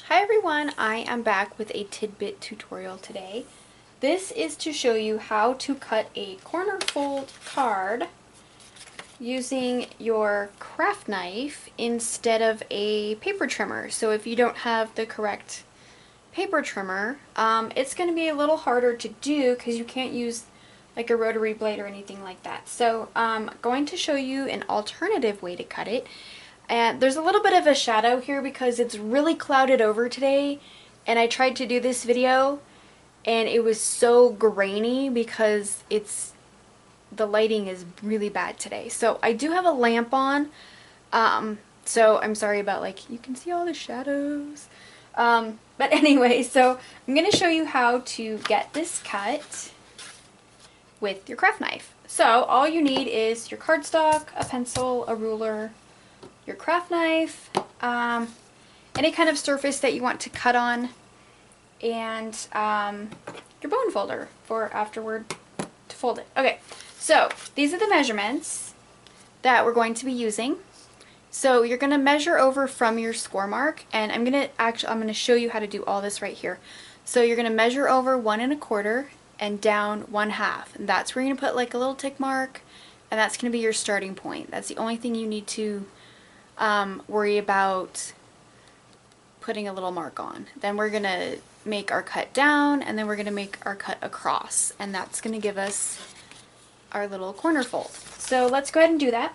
Hi everyone, I am back with a Tidbit tutorial today. This is to show you how to cut a corner fold card using your craft knife instead of a paper trimmer. So if you don't have the correct paper trimmer, it's going to be a little harder to do because you can't use like a rotary blade or anything like that. So I'm going to show you an alternative way to cut it. And there's a little bit of a shadow here because it's really clouded over today, and I tried to do this video and it was so grainy because the lighting is really bad today. So I do have a lamp on, so I'm sorry about, like, you can see all the shadows. But anyway, so I'm going to show you how to get this cut with your craft knife. So all you need is your cardstock, a pencil, a ruler, your craft knife, any kind of surface that you want to cut on, and your bone folder for afterward to fold it. Okay, so these are the measurements that we're going to be using. So you're going to measure over from your score mark, and I'm going to show you how to do all this right here. So you're going to measure over 1 1/4 and down 1/2, and that's where you're going to put like a little tick mark, and that's going to be your starting point. That's the only thing you need to worry about putting a little mark on. Then we're going to make our cut down, and then we're going to make our cut across, and that's going to give us our little corner fold. So let's go ahead and do that.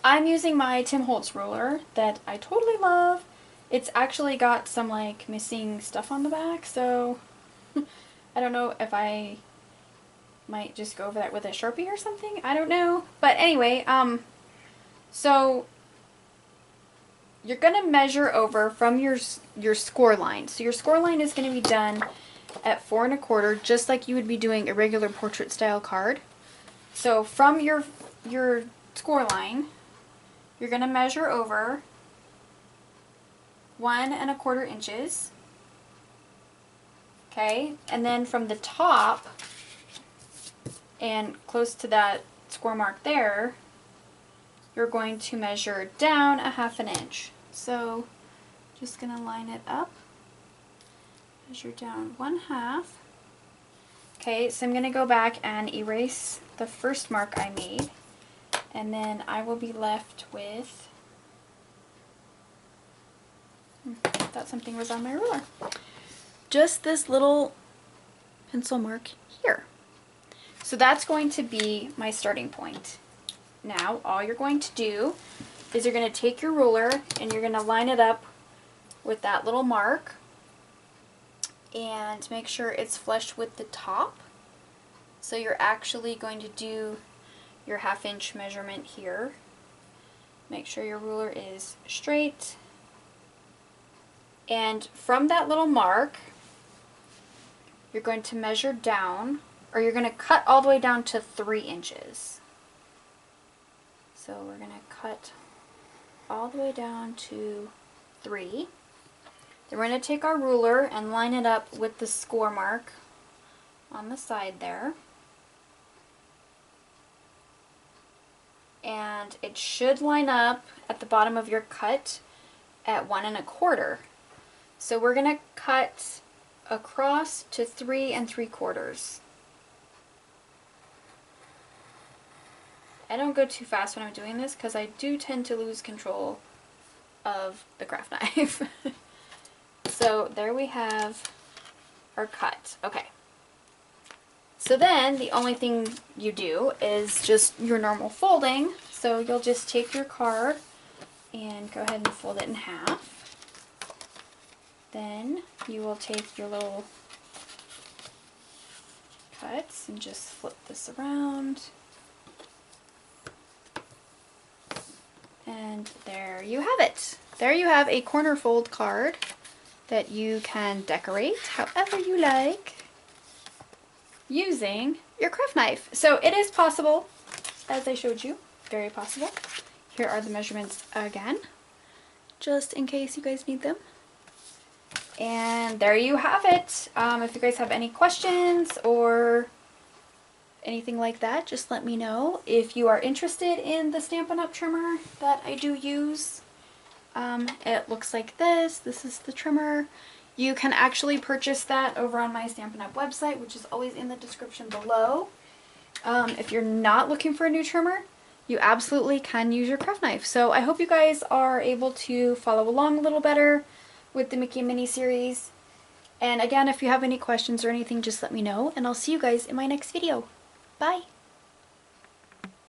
I'm using my Tim Holtz ruler that I totally love. It's actually got some like missing stuff on the back, so I don't know if I might just go over that with a Sharpie or something. I don't know. But anyway, so you're going to measure over from your score line. So your score line is going to be done at 4 1/4, just like you would be doing a regular portrait style card. So from your score line, you're going to measure over 1 1/4 inches. Okay, and then from the top and close to that score mark there, you're going to measure down 1/2 inch. So just going to line it up, measure down 1/2. Okay, so I'm going to go back and erase the first mark I made, and then I will be left with, thought something was on my ruler, just this little pencil mark here. So that's going to be my starting point. Now all you're going to do is you're going to take your ruler and you're going to line it up with that little mark and make sure it's flush with the top. So you're actually going to do your 1/2 inch measurement here. Make sure your ruler is straight, and from that little mark you're going to measure down, or you're going to cut all the way down to 3 inches. So we're going to cut all the way down to 3. Then we're going to take our ruler and line it up with the score mark on the side there. And it should line up at the bottom of your cut at 1 1/4. So we're going to cut across to 3 3/4. I don't go too fast when I'm doing this because I do tend to lose control of the craft knife. So there we have our cut. Okay. So then the only thing you do is just your normal folding. So you'll just take your card and go ahead and fold it in half. Then you will take your little cuts and just flip this around. And there you have it. There you have a corner fold card that you can decorate however you like using your craft knife. So it is possible, as I showed you, very possible. Here are the measurements again, just in case you guys need them. And there you have it. If you guys have any questions or anything like that, just let me know. If you are interested in the Stampin' Up! Trimmer that I do use, It looks like this. This is the trimmer. You can actually purchase that over on my Stampin' Up! Website, which is always in the description below. If you're not looking for a new trimmer, you absolutely can use your craft knife. So I hope you guys are able to follow along a little better with the Mickey and Minnie series. And again, if you have any questions or anything, just let me know, and I'll see you guys in my next video. Bye!